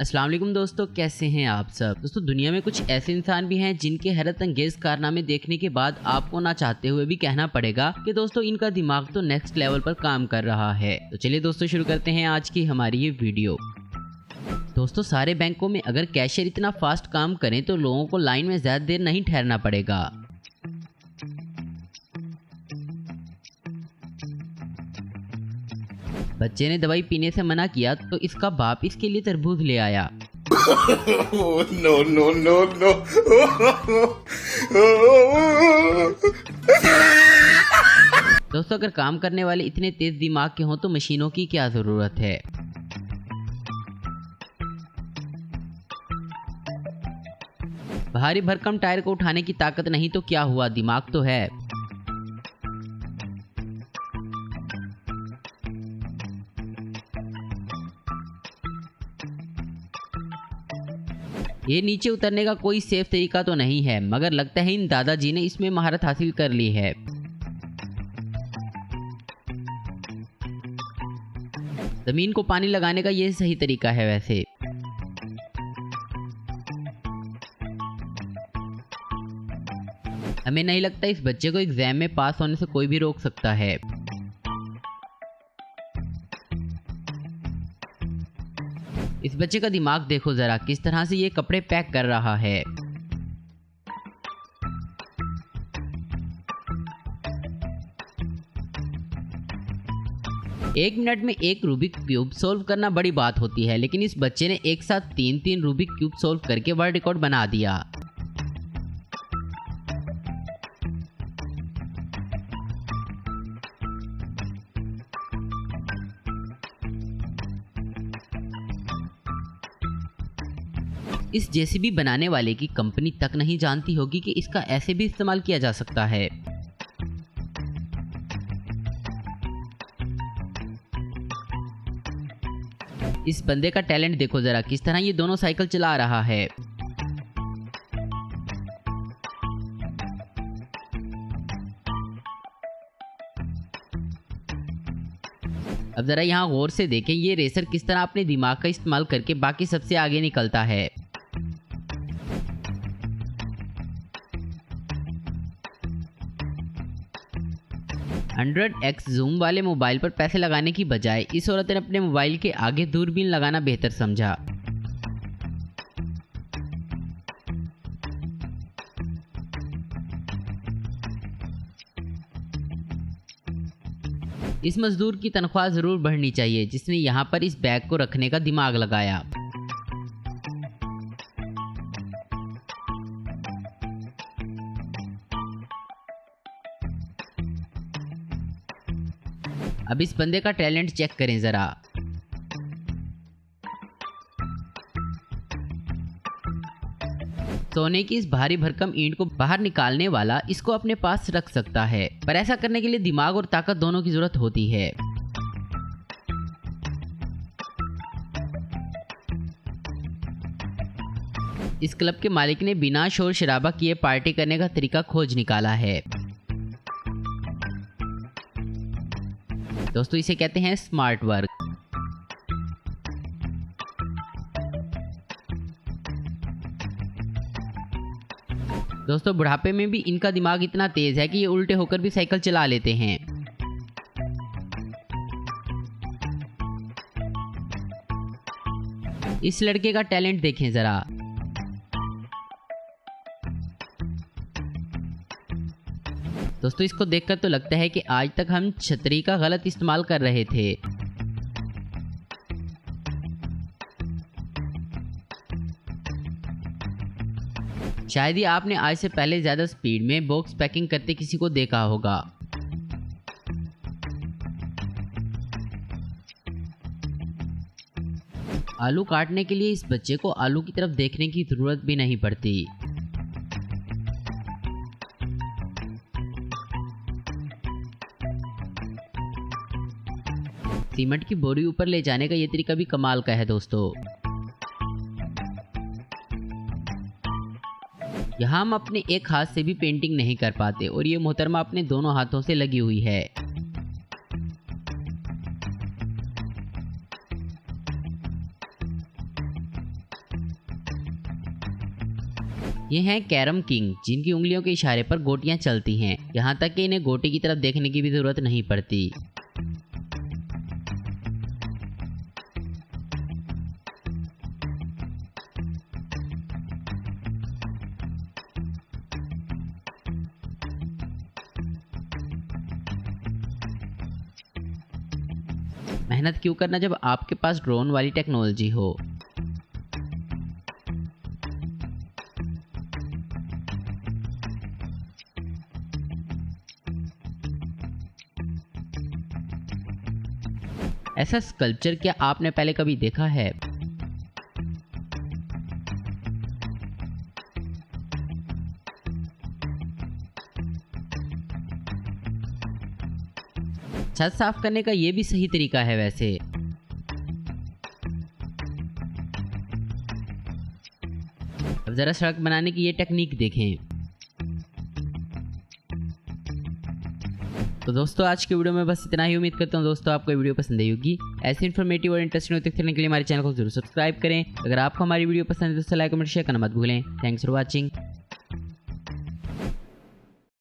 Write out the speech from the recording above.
अस्सलाम वालेकुम दोस्तों, कैसे हैं आप सब। दोस्तों दुनिया में कुछ ऐसे इंसान भी हैं जिनके हैरत अंगेज कारनामे देखने के बाद आपको ना चाहते हुए भी कहना पड़ेगा कि दोस्तों इनका दिमाग तो नेक्स्ट लेवल पर काम कर रहा है। तो चलिए दोस्तों शुरू करते हैं आज की हमारी ये वीडियो। दोस्तों सारे बैंकों में अगर कैशियर इतना फास्ट काम करें तो लोगों को लाइन में ज्यादा देर नहीं ठहरना पड़ेगा। बच्चे ने दवाई पीने से मना किया तो इसका बाप इसके लिए तरबूज ले आया। No, no, no, no. दोस्तों अगर काम करने वाले इतने तेज दिमाग के हों तो मशीनों की क्या जरूरत है। भारी भरकम टायर को उठाने की ताकत नहीं तो क्या हुआ, दिमाग तो है। ये नीचे उतरने का कोई सेफ तरीका तो नहीं है, मगर लगता है इन दादाजी ने इसमें महारत हासिल कर ली है। जमीन को पानी लगाने का ये सही तरीका है वैसे। हमें नहीं लगता इस बच्चे को एग्जाम में पास होने से कोई भी रोक सकता है। इस बच्चे का दिमाग देखो जरा, किस तरह से ये कपड़े पैक कर रहा है। एक मिनट में एक रूबिक क्यूब सोल्व करना बड़ी बात होती है, लेकिन इस बच्चे ने एक साथ तीन रूबिक क्यूब सोल्व करके वर्ल्ड रिकॉर्ड बना दिया। इस जेसीबी बनाने वाले की कंपनी तक नहीं जानती होगी कि इसका ऐसे भी इस्तेमाल किया जा सकता है। इस बंदे का टैलेंट देखो जरा, किस तरह ये दोनों साइकिल चला रहा है। अब जरा यहाँ गौर से देखें, ये रेसर किस तरह अपने दिमाग का इस्तेमाल करके बाकी सबसे आगे निकलता है। हंड्रेड एक्स जूम वाले मोबाइल पर पैसे लगाने की बजाय इस औरत ने अपने मोबाइल के आगे दूरबीन लगाना बेहतर समझा। इस मजदूर की तनख्वाह जरूर बढ़नी चाहिए जिसने यहाँ पर इस बैग को रखने का दिमाग लगाया। अब इस बंदे का टैलेंट चेक करें जरा। सोने की इस भारी भरकम ईंट को बाहर निकालने वाला इसको अपने पास रख सकता है, पर ऐसा करने के लिए दिमाग और ताकत दोनों की जरूरत होती है। इस क्लब के मालिक ने बिना शोर शराबा किए पार्टी करने का तरीका खोज निकाला है। दोस्तों इसे कहते हैं स्मार्ट वर्क। दोस्तों बुढ़ापे में भी इनका दिमाग इतना तेज है कि ये उल्टे होकर भी साइकिल चला लेते हैं। इस लड़के का टैलेंट देखें जरा। दोस्तों इसको देखकर तो लगता है कि आज तक हम छतरी का गलत इस्तेमाल कर रहे थे। शायद ही आपने आज से पहले ज्यादा स्पीड में बॉक्स पैकिंग करते किसी को देखा होगा। आलू काटने के लिए इस बच्चे को आलू की तरफ देखने की जरूरत भी नहीं पड़ती। सीमेंट की बोरी ऊपर ले जाने का ये तरीका भी कमाल का है दोस्तों। यहाँ हम अपने एक हाथ से भी पेंटिंग नहीं कर पाते और ये मोहतरमा अपने दोनों हाथों से लगी हुई है। ये हैं कैरम किंग, जिनकी उंगलियों के इशारे पर गोटियां चलती हैं, यहाँ तक कि इन्हें गोटी की तरफ देखने की भी जरूरत नहीं पड़ती। मेहनत क्यों करना जब आपके पास ड्रोन वाली टेक्नोलॉजी हो। ऐसा स्कल्पचर क्या आपने पहले कभी देखा है? छत साफ करने का ये भी सही तरीका है वैसे। अब जरा सड़क बनाने की ये टेक्निक देखें। तो दोस्तों आज की वीडियो में बस इतना ही। उम्मीद करता हूँ दोस्तों आपको ये वीडियो पसंद आई होगी। ऐसे इन्फॉर्मेटिव और इंटरेस्टिंग होते रहने के लिए हमारे चैनल को जरूर सब्सक्राइब करें। अगर आपको हमारी वीडियो पसंद है तो लाइक कमेंट शेयर करना मत भूलें। Thanks for watching.